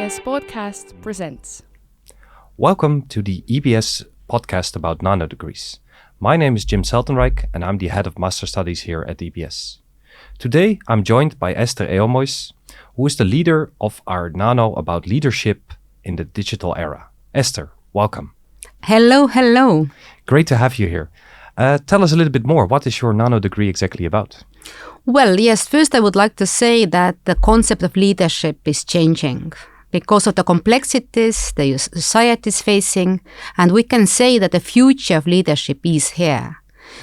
EBS Podcast presents. Welcome to the EBS podcast about Nanodegrees. My name is Jim Seltenrijch and I'm the head of Master Studies here at EBS. Today I'm joined by Ester Eomoisi, who is the leader of our Nano about leadership in the digital era. Esther, welcome. Hello. Great to have you here. Tell us a little bit more. What is your Nanodegree exactly about? Well, yes, first I would like to say that the concept of leadership is changing because of the complexities the society is facing, and we can say that the future of leadership is here.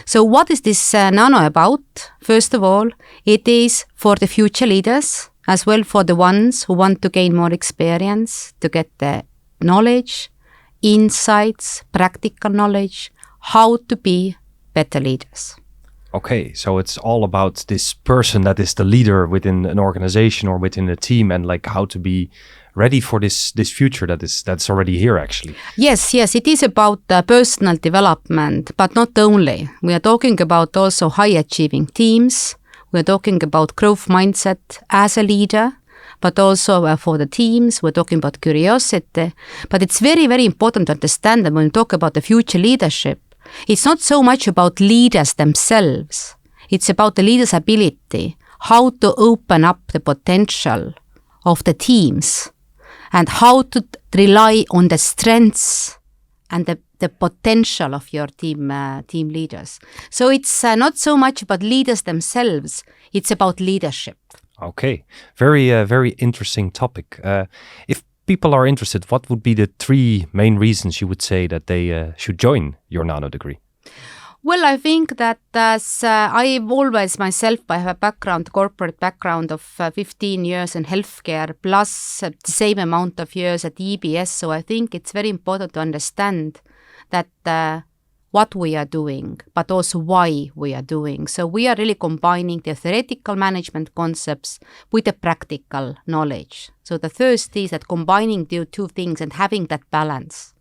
So what is this Nano about? First of all, it is for the future leaders, as well for the ones who want to gain more experience, to get the knowledge, insights, practical knowledge, how to be better leaders. Okay, so it's all about this person that is the leader within an organization or within a team, and like how to be ready for this future that's already here actually. Yes, it is about personal development, but not only. We are talking about also high achieving teams. We are talking about growth mindset as a leader, but also for the teams. We're talking about curiosity. But it's very, very important to understand that when we talk about the future leadership, it's not so much about leaders themselves. It's about the leader's ability, how to open up the potential of the teams and how to rely on the strengths and the potential of your team leaders. So it's not so much about leaders themselves, it's about leadership. Okay, very interesting topic. If people are interested, what would be the three main reasons you would say that they should join your Nanodegree? Well, I think that as I've always myself, I have a corporate background of 15 years in healthcare, plus the same amount of years at EBS. So I think it's very important to understand that what we are doing, but also why we are doing. So we are really combining the theoretical management concepts with the practical knowledge. So the first is that combining the two things and having that balance.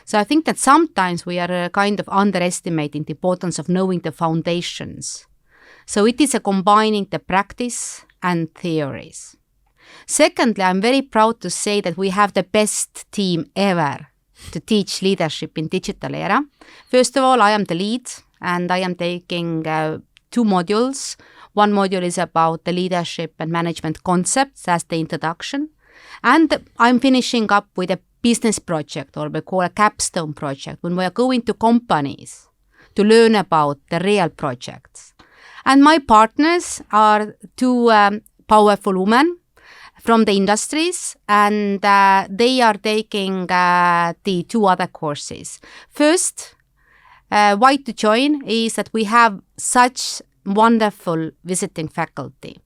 So I think that sometimes we are kind of underestimating the importance of knowing the foundations. So it is a combining the practice and theories. Secondly, I'm very proud to say that we have the best team ever to teach leadership in digital era. First of all, I am the lead and I am taking 2 modules. One module is about the leadership and management concepts as the introduction. And I'm finishing up with a business project, or we call a capstone project, when we are going to companies to learn about the real projects. And my partners are 2 powerful women from the industries, and they are taking the 2 other courses. First, why to join is that we have such wonderful visiting faculty.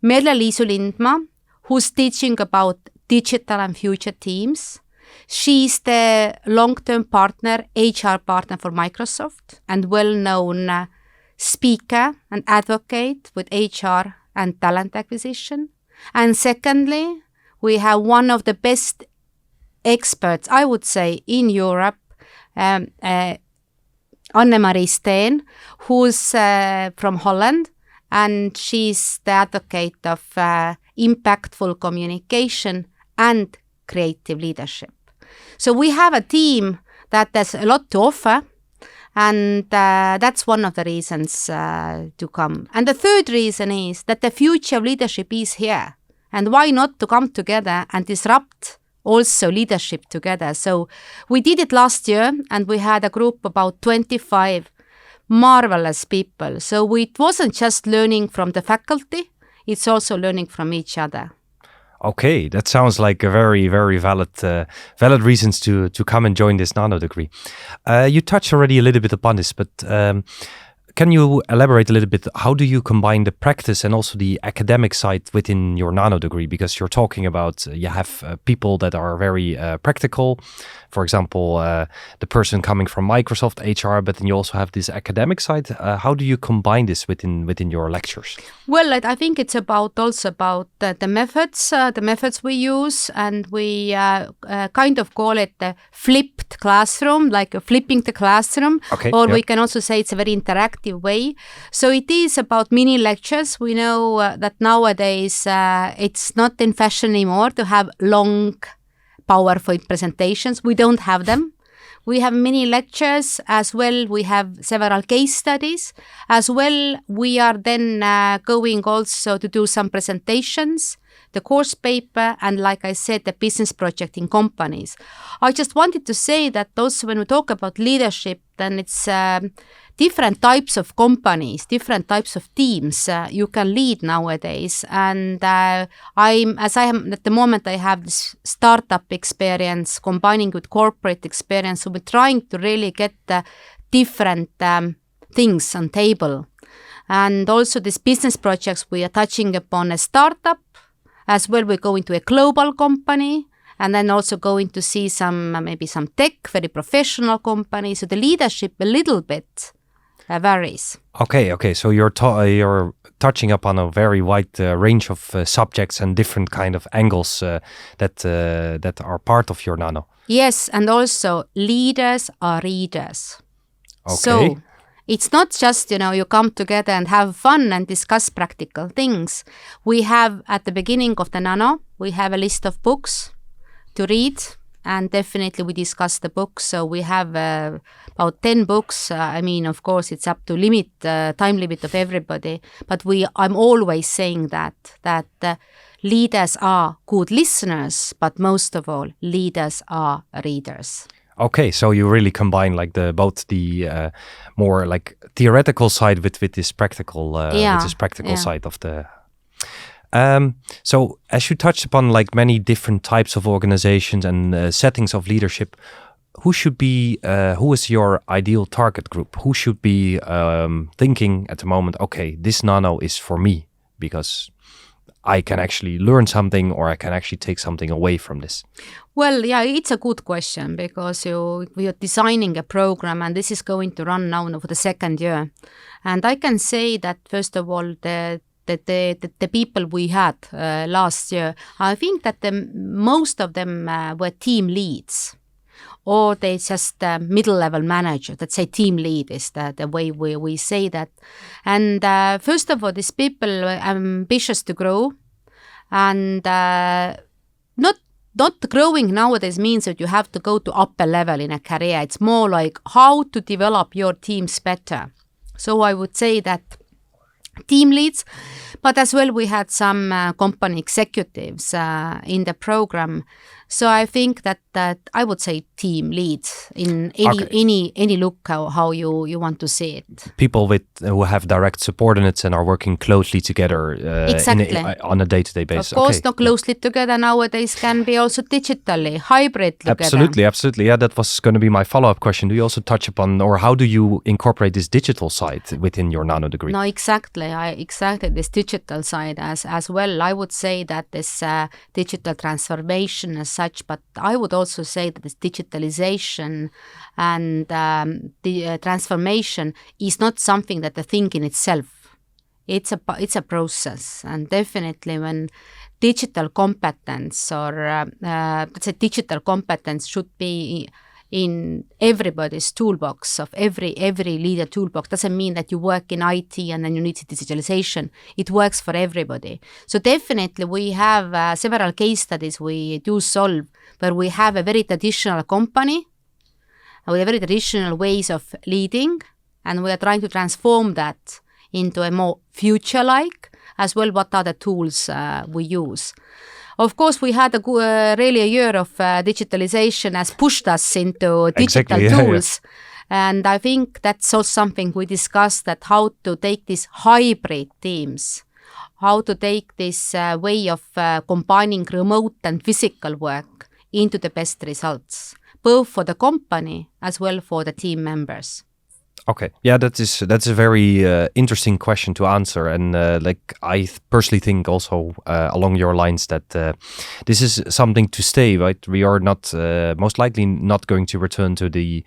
Merle-Liisu Lindma, who's teaching about digital and future teams. She's the long-term partner, HR partner for Microsoft, and well-known speaker and advocate with HR and talent acquisition. And secondly, we have one of the best experts, I would say, in Europe, Anne-Marie Steen, who's from Holland, and she's the advocate of impactful communication and creative leadership. So we have a team that has a lot to offer, and that's one of the reasons to come. And the third reason is that the future of leadership is here. And why not to come together and disrupt also leadership together? So we did it last year, and we had a group about 25 marvelous people. So it wasn't just learning from the faculty, it's also learning from each other. Okay, that sounds like a very valid reasons to come and join this Nanodegree. You touched already a little bit upon this, but can you elaborate a little bit? How do you combine the practice and also the academic side within your Nanodegree? Because you're talking about you have people that are very practical. For example, the person coming from Microsoft HR, but then you also have this academic side. How do you combine this within your lectures? Well, I think it's also about the methods we use, and we kind of call it the flipped classroom, like flipping the classroom. Okay, or we can also say it's a very interactive way. So it is about mini lectures. We know that nowadays it's not in fashion anymore to have long PowerPoint presentations. We don't have them. We have mini lectures as well. We have several case studies as well. We are then going also to do some presentations, the course paper, and like I said, the business project in companies. I just wanted to say that also when we talk about leadership, then it's different types of companies, different types of teams you can lead nowadays. And at the moment, I have this startup experience combining with corporate experience. So we're trying to really get the different things on table. And also these business projects, we are touching upon a startup. As well, we're going to a global company. And then also going to see maybe some tech, very professional companies. So the leadership a little bit varies. Okay. So you're touching upon a very wide range of subjects and different kind of angles that are part of your Nano. Yes, and also leaders are readers. Okay. So it's not just, you come together and have fun and discuss practical things. We have, at the beginning of the Nano, we have a list of books to read, and definitely we discuss the books. So we have about 10 books. Of course, it's up to time limit of everybody. But I'm always saying that leaders are good listeners, but most of all, leaders are readers. Okay, so you really combine like both the more like theoretical side with this practical side of the. So as you touched upon like many different types of organizations and settings of leadership, who is your ideal target group? Who should be thinking at the moment, okay, this Nano is for me because I can actually learn something or I can actually take something away from this? Well, yeah, it's a good question because we are designing a program and this is going to run now for the second year. And I can say that, first of all, the people we had last year, I think that most of them were team leads, or they just middle-level manager. Let's say team lead is the way we say that. And first of all, these people are ambitious to grow, and not growing nowadays means that you have to go to upper level in a career. It's more like how to develop your teams better. So I would say that team leads, but as well we had some company executives in the program. So I think that I would say team leads in any look how you want to see it. People who have direct subordinates and are working closely together on a day-to-day basis. Of course, not closely together nowadays can be also digitally, hybrid together. Absolutely. Yeah, that was going to be my follow-up question. Do you also touch upon, or how do you incorporate this digital side within your Nano degree? No, exactly. This digital side as well. I would say that this digital transformation as such, but I would also say that this digitalization and the transformation is not something that the thing in itself. It's a process, and definitely when digital competence or let's say digital competence should be in everybody's toolbox of every leader toolbox. Doesn't mean that you work in IT and then you need digitalization. It works for everybody. So definitely we have several case studies we do solve where we have a very traditional company with very traditional ways of leading, and we are trying to transform that into a more future-like as well. What are the tools we use? Of course, we had really a year of digitalization has pushed us into digital tools. Yeah. And I think that's also something we discussed, that how to take these hybrid teams, how to take this way of combining remote and physical work into the best results, both for the company as well for the team members. Okay, yeah, that's a very interesting question to answer, and I personally think also along your lines that this is something to stay, right? We are not most likely not going to return to the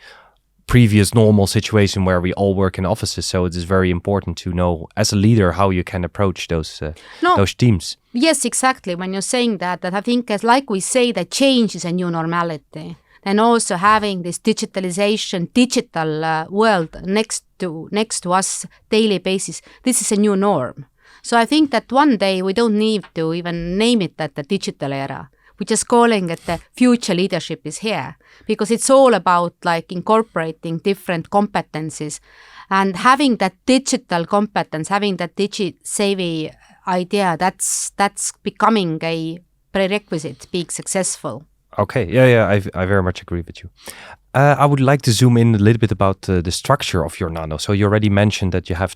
previous normal situation where we all work in offices. So it is very important to know as a leader how you can approach those teams. Yes, exactly. When you're saying that I think, as like we say, that change is a new normality. Then also having this digitalization, digital world next to us daily basis, this is a new norm. So I think that one day we don't need to even name it that the digital era. we're just calling it the future leadership is here, because it's all about like incorporating different competencies and having that digital competence, having that savvy idea, that's becoming a prerequisite to be successful. Okay, yeah, I very much agree with you. I would like to zoom in a little bit about the structure of your Nano. So you already mentioned that you have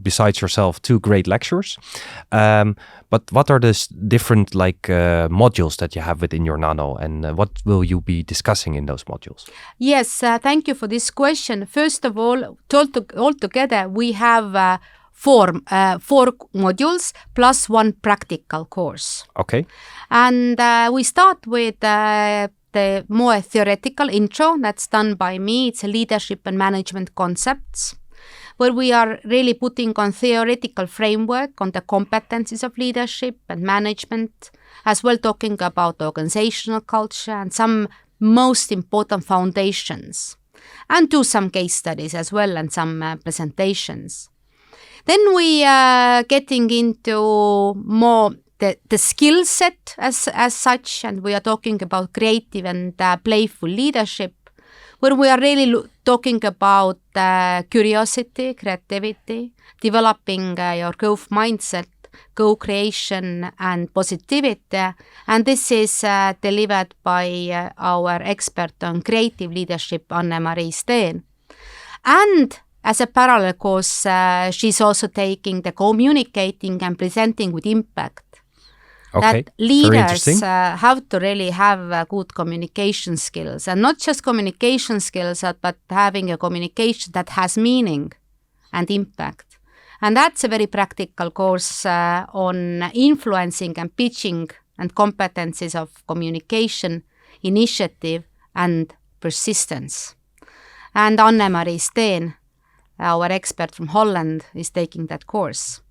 besides yourself, two great lecturers. But what are the different modules that you have within your Nano, and what will you be discussing in those modules? Yes, thank you for this question. First of all together we have four modules plus one practical course. Okay. And we start with the more theoretical intro that's done by me. It's a leadership and management concepts, where we are really putting on theoretical framework on the competencies of leadership and management, as well talking about organizational culture and some most important foundations, and do some case studies as well and some presentations. Then we are getting into more the skill set as such, and we are talking about creative and playful leadership, where we are really talking about curiosity, creativity, developing your growth mindset, co-creation and positivity. And this is delivered by our expert on creative leadership, Anne-Marie Steen. And as a parallel course, she's also taking the communicating and presenting with impact. Okay. That leaders have to really have good communication skills, and not just communication skills, but having a communication that has meaning and impact. And that's a very practical course on influencing and pitching and competencies of communication, initiative and persistence. And Anne-Marie Steen, our expert from Holland, is taking that course.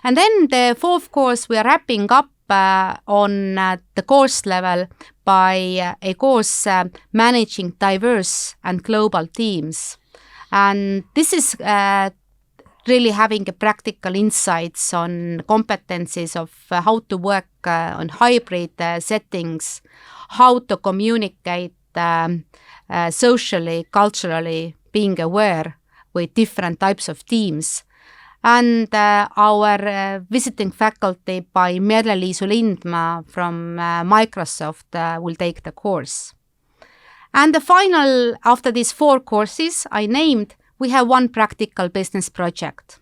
And then the fourth course we are wrapping up on the course level by a course managing diverse and global teams. And this is really having a practical insights on competencies of how to work on hybrid settings, how to communicate socially, culturally, being aware with different types of teams. And our visiting faculty by Merle-Liisu Lindma from Microsoft will take the course. And the final, after these four courses I named, we have one practical business project.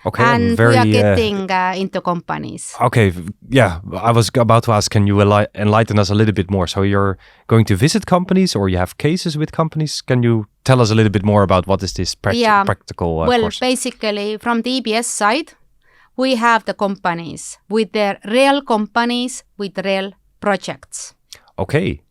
Okay, and we are getting into companies. Okay, yeah, I was about to ask, can you enlighten us a little bit more? So you're going to visit companies, or you have cases with companies? Can you tell us a little bit more about what is this practical course? Basically, from the EBS side, we have the companies with their real companies with real projects. Okay.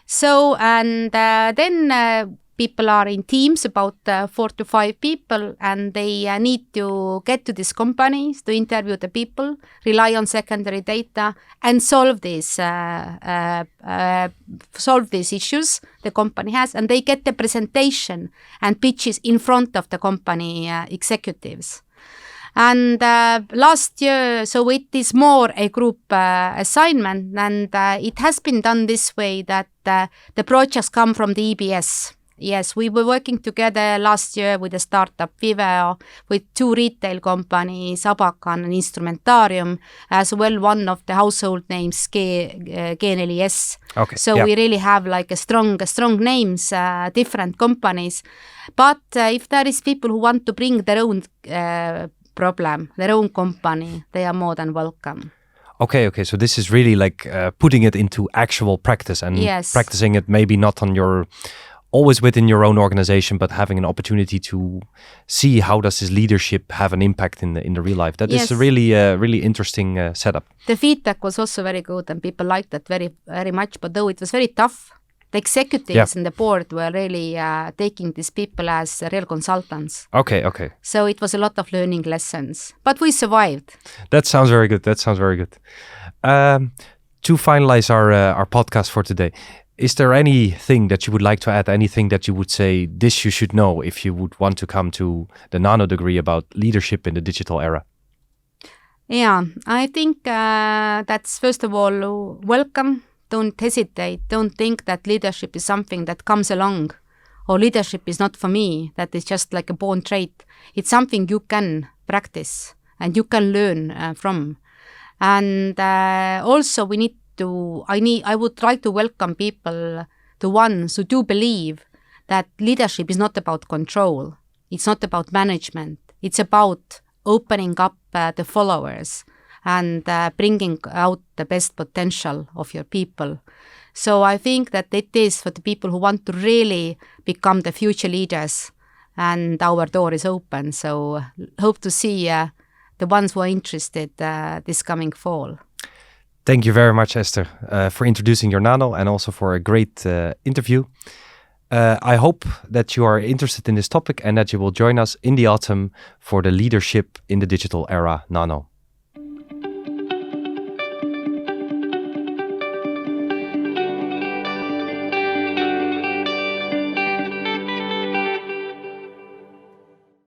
So, and then people are in teams, about 4 to 5 people, and they need to get to these companies to interview the people, rely on secondary data, and solve these issues the company has, and they get the presentation and pitches in front of the company executives. And last year, so it is more a group assignment, and it has been done this way that the projects come from the EBS. Yes, we were working together last year with a startup Viveo, with 2 retail companies, Abakan and Instrumentarium, as well one of the household names, G4S. Okay, so we really have like a strong names, different companies. But if there is people who want to bring their own problem, their own company, they are more than welcome. Okay, so this is really like putting it into actual practice and practicing it maybe not on always within your own organization, but having an opportunity to see how does this leadership have an impact in the real life. That is a really interesting setup. The feedback was also very good, and people liked that very, very much. But though it was very tough, the executives and the board were really taking these people as real consultants. Okay. So it was a lot of learning lessons, but we survived. That sounds very good. To finalize our podcast for today, is there anything that you would like to add? Anything that you would say this you should know if you would want to come to the Nanodegree about leadership in the digital era? Yeah, I think that's first of all, welcome don't hesitate, don't think that leadership is something that comes along, or leadership is not for me, that is just like a born trait. It's something you can practice and you can learn from. And also I would try to welcome people, the ones who do believe that leadership is not about control, it's not about management, it's about opening up the followers and bringing out the best potential of your people. So I think that it is for the people who want to really become the future leaders, and our door is open. So hope to see the ones who are interested this coming fall. Thank you very much, Esther, for introducing your Nano and also for a great interview. I hope that you are interested in this topic and that you will join us in the autumn for the Leadership in the Digital Era Nano.